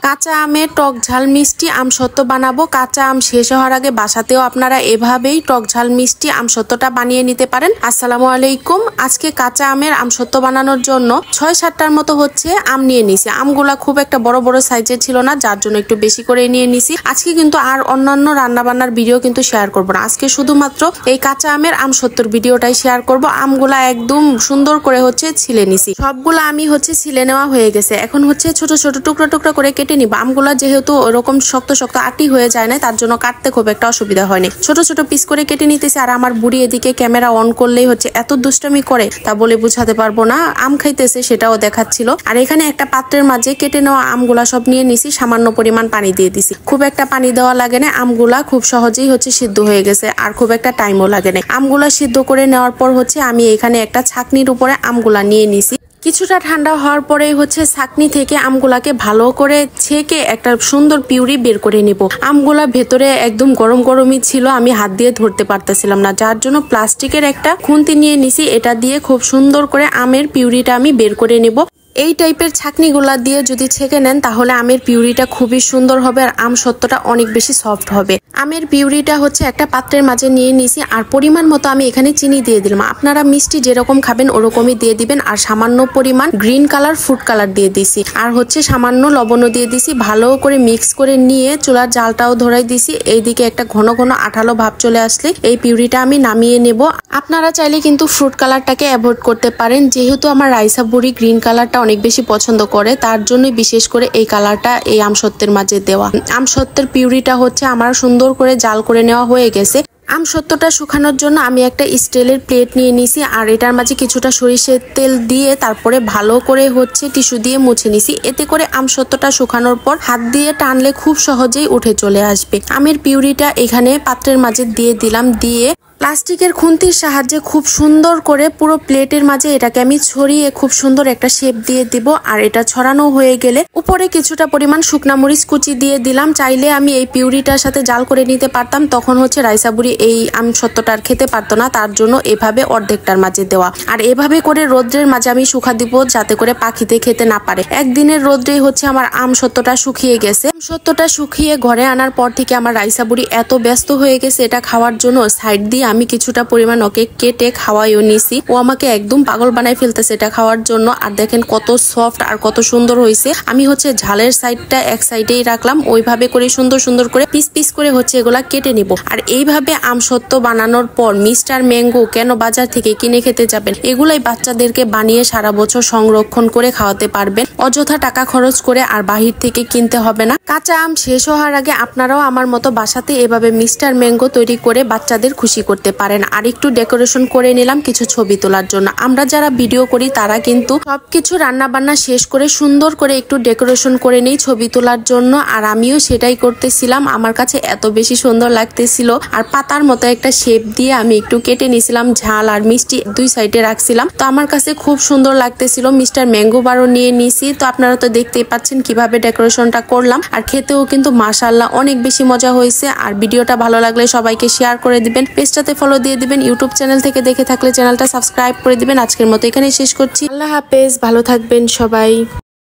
কাঁচা আমের টক ঝাল মিষ্টি আমসত্ত্ব বানাবো। কাঁচা আম শেষ হওয়ার আগে বাসাতেও আপনারা এভাবেই টক ঝাল মিষ্টি আমসত্ত্বটা বানিয়ে নিতে পারেন। আসসালামু আলাইকুম। আজকে কাঁচা আমের আমসত্ত্ব বানানোর জন্য 6-7টার মতো হচ্ছে আম নিয়ে নিছি। আমগুলা খুব একটা বড় বড় সাইজের ছিল না, যার জন্য একটু বেশি করে নিয়ে নিছি। আজকে কিন্তু আর অন্যান্য রান্নাবান্নার ভিডিও কিন্তু শেয়ার করবো না। আজকে শুধুমাত্র এই কাঁচা আমের আমসত্ত্বর ভিডিওটাই শেয়ার করব। আমগুলা একদম সুন্দর করে হচ্ছে ছিলে নিছি। সবগুলা আমি হচ্ছে ছিলে নেওয়া হয়ে গেছে। এখন হচ্ছে ছোট ছোট টুকরা টুকরা করে কেটে নিব। আমগুলা যেহেতু ওরকম শক্ত শক্ত আটি হয়ে যায় না, তার জন্য কাটতে খুব একটা অসুবিধা হয়নি। ছোট ছোট পিস করে কেটে নিতেছি। আর আমার বুড়ি এদিকে ক্যামেরা অন করলেই হচ্ছে এত দুষ্টামি করে তা বলে বুঝাতে পারবো না। আম খাইতেছে সেটাও দেখাচ্ছিল। আর এখানে একটা পাত্রের মাঝে কেটে নেওয়া আমগুলা সব নিয়ে নিছি। সামান্য পরিমাণ পানি দিয়ে দিছি। খুব একটা পানি দেওয়া লাগে না। আমগুলা খুব সহজেই হচ্ছে সিদ্ধ হয়ে গেছে আর খুব একটা টাইমও লাগে না। আমগুলা সিদ্ধ করে নেওয়ার পর হচ্ছে আমি এখানে একটা ছাকনির উপরে আমগুলা নিয়ে নিছি। কিছুটা ঠান্ডা হওয়ার পরেই হচ্ছে ছাকনি থেকে আমগুলাকে ভালো করে ছেঁকে একটা সুন্দর পিউরি বের করে নিব। আমগুলা ভেতরে একদম গরম গরমই ছিল, আমি হাত দিয়ে ধরতে পারতেছিলাম না, যার জন্য প্লাস্টিকের একটা খুন্তি নিয়ে নিছি। এটা দিয়ে খুব সুন্দর করে আমের পিউরিটা আমি বের করে নিব। এই টাইপের ছাকনিগুলা দিয়ে যদি ছেঁকে নেন তাহলে আমের পিউরিটা খুবই সুন্দর হবে আর আমসত্ত্বটা অনেক বেশি সফট হবে। আমের পিউরিটা হচ্ছে একটা পাত্রের মাঝে নিয়ে নিছি। আর পরিমাণ মতো আমি এখানে চিনি দিয়ে দিলাম। আপনারা মিষ্টি যেরকম খাবেন ওরকমই দিয়ে দিবেন। আর সামান্য পরিমাণ গ্রিন কালার ফুড কালার দিয়ে দিছি। আর হচ্ছে সামান্য লবণও দিয়ে দিছি। ভালো করে মিক্স করে নিয়ে চুলার জালটাও ধরাই দিছি। এইদিকে একটা ঘন ঘন আঠালো ভাব চলে আসলে এই পিউরিটা আমি নামিয়ে নেব। আপনারা চাইলে কিন্তু ফ্রুট কালারটাকে অ্যাভয়েড করতে পারেন। যেহেতু আমার রাইসা বুড়ি গ্রিন কালারটা অনেক বেশি পছন্দ করে, তার জন্যই বিশেষ করে এই কালারটা এই আমসত্ত্বের মাঝে দেওয়া। আমসত্ত্বের পিউরিটা হচ্ছে আমার সুন্দর করে জাল করে নেওয়া হয়ে গেছে। আমসত্ত্বটা শুকানোর জন্য আমি একটা স্টিলের প্লেট নিয়ে নিছি। আর এটার মাঝে কিছুটা সরিষার তেল দিয়ে তারপরে ভালো করে হচ্ছে টিস্যু দিয়ে মুছে নিছি। এতে করে আমসত্ত্বটা শুকানোর পর হাত দিয়ে টানলে খুব সহজেই উঠে চলে আসবে। আমের পিউরিটা এখানে পাত্রের মাঝে দিয়ে দিলাম। দিয়ে প্লাস্টিকের খুন্তির সাহায্যে খুব সুন্দর করে পুরো প্লেটের মাঝে এটাকে আমি ছড়িয়ে খুব সুন্দর একটা শেপ দিয়ে দিব। আর এটা ছড়ানো হয়ে গেলে উপরে কিছুটা পরিমাণ শুকনা মরিচ কুচি দিয়ে দিলাম। চাইলে আমি এই পিউরিটার সাথে জাল করে নিতে পারতাম, তখন হচ্ছে রাইসা বুড়ি এই আমসত্ত্বটা আর খেতে পারতো না, তার জন্য এভাবে অর্ধেকটার মাঝে দেওয়া। আর এভাবে করে রোদ্রের মাঝে আমি শুকা দিব, যাতে করে পাখিতে খেতে না পারে। একদিনের রোদ্রেই হচ্ছে আমার আমসত্ত্বটা শুকিয়ে গেছে। আমসত্ত্বটা শুকিয়ে ঘরে আনার পর থেকে আমার রাইসা বুড়ি এত ব্যস্ত হয়ে গেছে এটা খাওয়ার জন্য, সাইড দিয়ে আমি কিছুটা পরিমাণ ওকে কেটে খাওয়াইও নিছি। ও আমাকে একদম পাগল বানাই ফেলতেছে এটা খাওয়ার জন্য। আর দেখেন কত সফট আর কত সুন্দর হয়েছে। আমি হচ্ছে ঝালের সাইডটা এক সাইডেই রাখলাম, ওইভাবে করে সুন্দর সুন্দর করে পিস পিস করে হচ্ছে এগুলা কেটে নিব। আর এইভাবে আমসত্ত্ব বানানোর পর মিস্টার ম্যাঙ্গো কেন বাজার থেকে কিনে খেতে যাবেন? এগুলাই বাচ্চাদেরকে বানিয়ে সারা বছর সংরক্ষণ করে খাওয়াতে পারবেন। অযথা টাকা খরচ করে আর বাহির থেকে কিনতে হবে না। কাঁচা আম শেষ হওয়ার আগে আপনারাও আমার মতো বাসাতে এভাবে মিস্টার ম্যাঙ্গো তৈরি করে বাচ্চাদের খুশি করতে পারেন। আর একটু ডেকোরেশন করে নিলাম কিছু ছবি তোলার জন্য। আমরা যারা ভিডিও করি তারা কিন্তু সবকিছু রান্না বান্না শেষ করে সুন্দর করে একটু ডেকোরেশন করে নেই ছবি তোলার জন্য। আর আমিও সেটাই করতেছিলাম। আমার কাছে এত বেশি সুন্দর লাগতেছিল। আর পাতার মতো একটা শেপ দিয়ে আমি একটু কেটে নিয়েছিলাম। ঝাল আর মিষ্টি দুই সাইডে রাখছিলাম, তো আমার কাছে খুব সুন্দর লাগতেছিল। মিস্টার ম্যাঙ্গো বারও নিয়ে নিছি। তো আপনারা তো দেখতেই পাচ্ছেন কিভাবে ডেকোরেশনটা করলাম। আর খেতেও কিন্তু মাশাআল্লাহ অনেক বেশি মজা হয়েছে। আর ভিডিওটা ভালো লাগলে সবাইকে শেয়ার করে দিবেন, পেজটাতে ফলো দিয়ে দিবেন। ইউটিউব চ্যানেল থেকে দেখে থাকলে চ্যানেলটা সাবস্ক্রাইব করে দিবেন। আজকের মতো এখানেই শেষ করছি। আল্লাহ হাফেজ, ভালো থাকবেন সবাই।